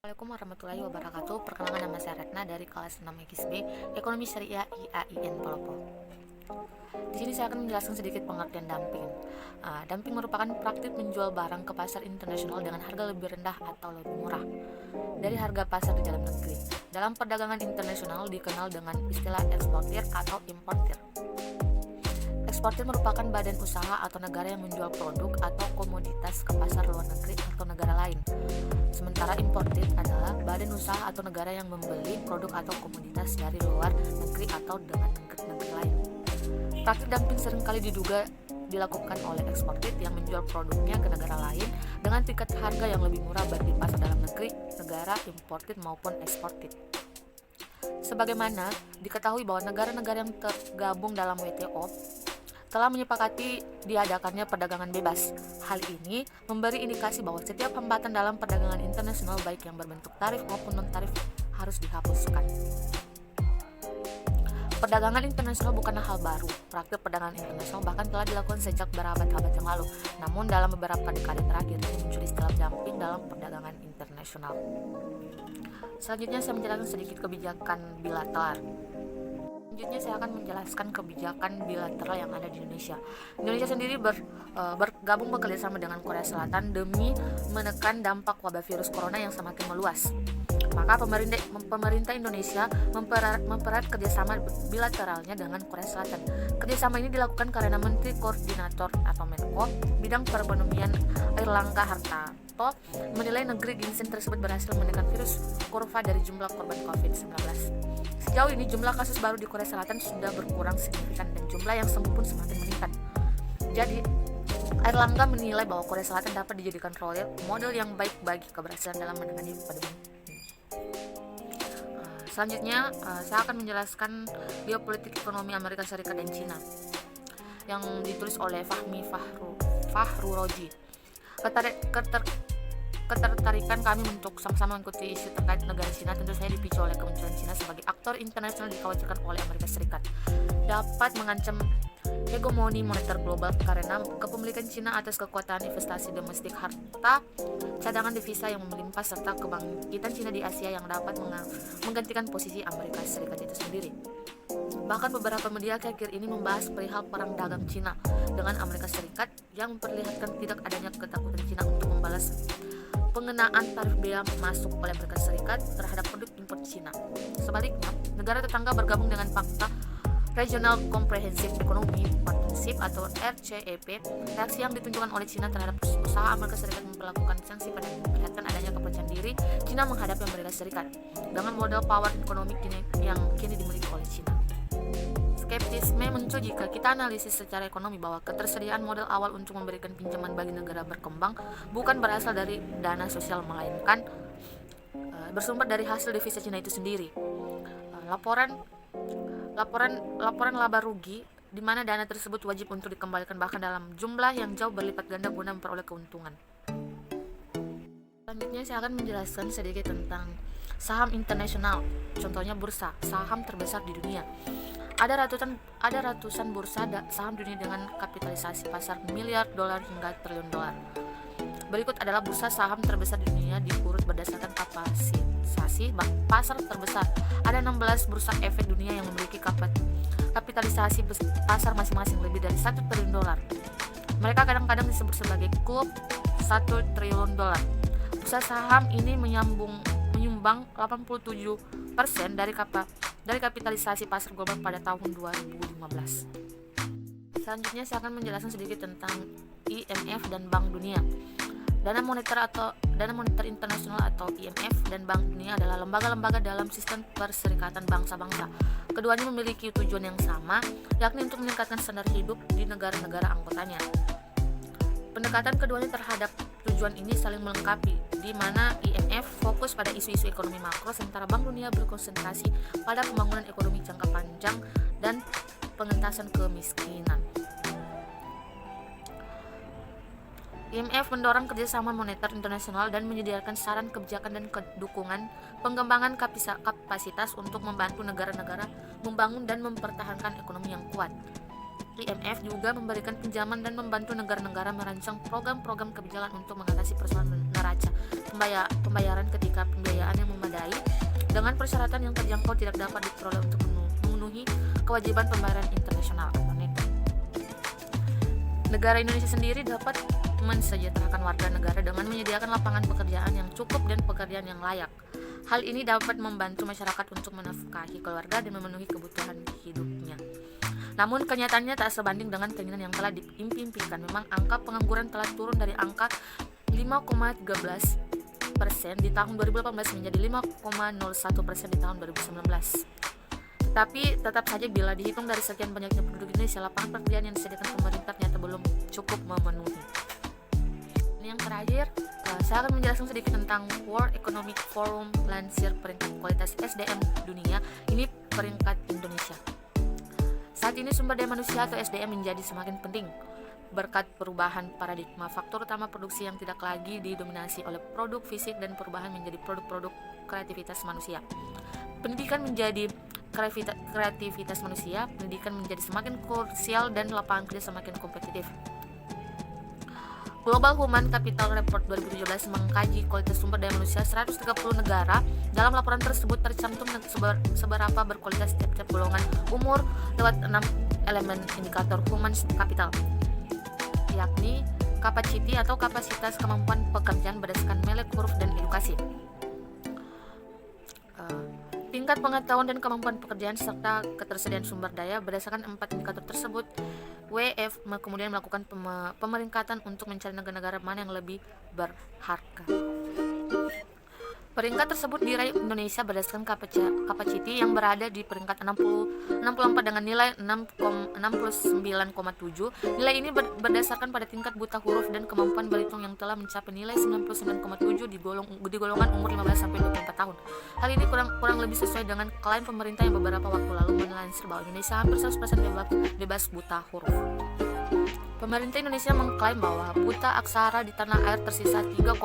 Assalamualaikum warahmatullahi wabarakatuh. Perkenalkan, nama saya Retna dari kelas 6 XB Ekonomi Syariah IAIN Palopo. Di sini saya akan menjelaskan sedikit pengertian dumping. Dumping merupakan praktik menjual barang ke pasar internasional dengan harga lebih rendah atau lebih murah dari harga pasar di dalam negeri. Dalam perdagangan internasional dikenal dengan istilah eksportir atau importir. Eksportir merupakan badan usaha atau negara yang menjual produk atau komoditas ke pasar luar negeri atau negara lain. Sementara importir adalah badan usaha atau negara yang membeli produk atau komoditas dari luar negeri atau dengan negeri lain. Praktik dumping seringkali diduga dilakukan oleh eksportir yang menjual produknya ke negara lain dengan tingkat harga yang lebih murah baik di pasar dalam negeri, negara importir maupun eksportir. Sebagaimana diketahui bahwa negara-negara yang tergabung dalam WTO telah menyepakati diadakannya perdagangan bebas. Hal ini memberi indikasi bahwa setiap hambatan dalam perdagangan internasional baik yang berbentuk tarif maupun non-tarif harus dihapuskan. Perdagangan internasional bukanlah hal baru. Praktik perdagangan internasional bahkan telah dilakukan sejak berabad-abad yang lalu. Namun dalam beberapa dekade terakhir muncul istilah dumping dalam perdagangan internasional. Selanjutnya saya menjelaskan sedikit kebijakan bilateral. Selanjutnya saya akan menjelaskan kebijakan bilateral yang ada di Indonesia. Indonesia sendiri bergabung bekerjasama dengan Korea Selatan demi menekan dampak wabah virus corona yang semakin meluas. Maka pemerintah Indonesia mempererat kerjasama bilateralnya dengan Korea Selatan. Kerjasama ini dilakukan karena Menteri Koordinator atau Menko bidang perekonomian Airlangga Hartarto menilai negeri ginseng tersebut berhasil menekan virus kurva dari jumlah korban COVID-19. Sejauh ini jumlah kasus baru di Korea Selatan sudah berkurang signifikan dan jumlah yang sembuh pun semakin meningkat. Jadi, Airlangga menilai bahwa Korea Selatan dapat dijadikan role model yang baik bagi keberhasilan dalam menangani pandemi. Selanjutnya, saya akan menjelaskan geopolitik ekonomi Amerika Serikat dan Cina yang ditulis oleh Fahmi Fahruroji. Ketertarikan kami untuk sama-sama mengikuti isu terkait negara Cina tentu saja dipicu oleh kemunculan Cina sebagai aktor internasional dikhawatirkan oleh Amerika Serikat dapat mengancam hegemoni moneter global karena kepemilikan Cina atas kekuatan investasi domestik, harta cadangan devisa yang melimpah serta kebangkitan Cina di Asia yang dapat menggantikan posisi Amerika Serikat itu sendiri. Bahkan beberapa media akhir ini membahas perihal perang dagang Cina dengan Amerika Serikat yang memperlihatkan tidak adanya ketakutan Cina untuk membalas pengenaan tarif bea masuk oleh Amerika Serikat terhadap produk impor Cina. Sebaliknya, negara tetangga bergabung dengan Pakta Regional Comprehensive Economic Partnership atau RCEP. Reaksi yang ditunjukkan oleh Cina terhadap usaha Amerika Serikat memperlakukan sanksi pada memperlihatkan adanya kepercayaan diri Cina menghadapi Amerika Serikat dengan modal power ekonomi yang kini dimiliki oleh Cina. Skeptisme muncul jika kita analisis secara ekonomi bahwa ketersediaan modal awal untuk memberikan pinjaman bagi negara berkembang bukan berasal dari dana sosial melainkan bersumber dari hasil devisa Cina itu sendiri. Laporan laba rugi di mana dana tersebut wajib untuk dikembalikan bahkan dalam jumlah yang jauh berlipat ganda guna memperoleh keuntungan. Selanjutnya saya akan menjelaskan sedikit tentang saham internasional, contohnya bursa saham terbesar di dunia. Ada ratusan bursa saham dunia dengan kapitalisasi pasar miliar dolar hingga triliun dolar. Berikut adalah bursa saham terbesar di dunia diurut berdasarkan kapitalisasi pasar terbesar. Ada 16 bursa efek dunia yang memiliki kapitalisasi pasar masing-masing lebih dari 1 triliun dolar. Mereka kadang-kadang disebut sebagai klub 1 triliun dolar. Bursa saham ini menyumbang 87% dari kapitalisasi pasar global pada tahun 2015. Selanjutnya saya akan menjelaskan sedikit tentang IMF dan Bank Dunia. Dana Moneter Internasional atau IMF dan Bank Dunia adalah lembaga-lembaga dalam sistem perserikatan bangsa-bangsa. Keduanya memiliki tujuan yang sama, yakni untuk meningkatkan standar hidup di negara-negara anggotanya. Pendekatan keduanya terhadap tujuan ini saling melengkapi, di mana IMF fokus pada isu-isu ekonomi makro, sementara Bank Dunia berkonsentrasi pada pembangunan ekonomi jangka panjang dan pengentasan kemiskinan. IMF mendorong kerjasama moneter internasional dan menyediakan saran kebijakan dan dukungan pengembangan kapasitas untuk membantu negara-negara membangun dan mempertahankan ekonomi yang kuat. IMF juga memberikan pinjaman dan membantu negara-negara merancang program-program kebijakan untuk mengatasi persoalan neraca pembayaran ketika pembiayaan yang memadai dengan persyaratan yang terjangkau tidak dapat diperoleh untuk memenuhi kewajiban pembayaran internasional atau neto. Negara Indonesia sendiri dapat mensejahterakan warga negara dengan menyediakan lapangan pekerjaan yang cukup dan pekerjaan yang layak. Hal ini dapat membantu masyarakat untuk menafkahi keluarga dan memenuhi kebutuhan hidupnya. Namun kenyataannya tak sebanding dengan keinginan yang telah diimpikan. Memang angka pengangguran telah turun dari angka 5,13% di tahun 2018 menjadi 5,01% di tahun 2019. Tapi tetap saja bila dihitung dari sekian banyaknya penduduk Indonesia, lapangan pekerjaan yang disediakan pemerintah ternyata belum cukup memenuhi. Ini yang terakhir, saya akan menjelaskan sedikit tentang World Economic Forum lansir peringkat kualitas SDM dunia. Ini peringkat Indonesia. Saat ini sumber daya manusia atau SDM menjadi semakin penting berkat perubahan paradigma. Faktor utama produksi yang tidak lagi didominasi oleh produk fisik dan perubahan menjadi produk-produk kreativitas manusia. Pendidikan menjadi kreativitas manusia, pendidikan menjadi semakin krusial dan lapangan kerja semakin kompetitif. Global Human Capital Report 2017 mengkaji kualitas sumber daya manusia 130 negara. Dalam laporan tersebut tercantum seberapa berkualitas setiap golongan umur lewat 6 elemen indikator human capital, yakni capacity atau kapasitas kemampuan pekerjaan berdasarkan Melek huruf dan edukasi, tingkat pengetahuan dan kemampuan pekerjaan serta ketersediaan sumber daya. Berdasarkan 4 indikator tersebut, WF kemudian melakukan pemeringkatan untuk mencari negara-negara mana yang lebih berharga. Peringkat tersebut diraih Indonesia berdasarkan capacity yang berada di peringkat 64 dengan nilai 69,7. Nilai ini berdasarkan pada tingkat buta huruf dan kemampuan berhitung yang telah mencapai nilai 99,7 di golongan umur 15-24 tahun. Hal ini kurang lebih sesuai dengan klaim pemerintah yang beberapa waktu lalu melansir bahwa Indonesia hampir 100% bebas buta huruf. Pemerintah Indonesia mengklaim bahwa buta aksara di tanah air tersisa 3,4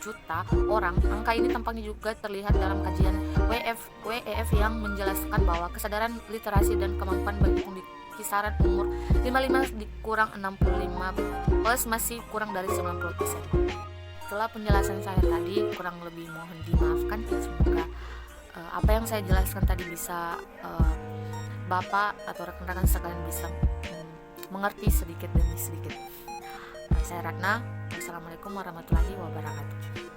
juta orang. Angka ini tampaknya juga terlihat dalam kajian WEF yang menjelaskan bahwa kesadaran literasi dan kemampuan berhitung di kisaran umur 55 dikurang 65 plus masih kurang dari 90%. Setelah penjelasan saya tadi, kurang lebih mohon dimaafkan. Semoga apa yang saya jelaskan tadi bisa Bapak atau rekan-rekan sekalian bisa mengerti sedikit demi sedikit. Saya Ratna. Wassalamualaikum warahmatullahi wabarakatuh.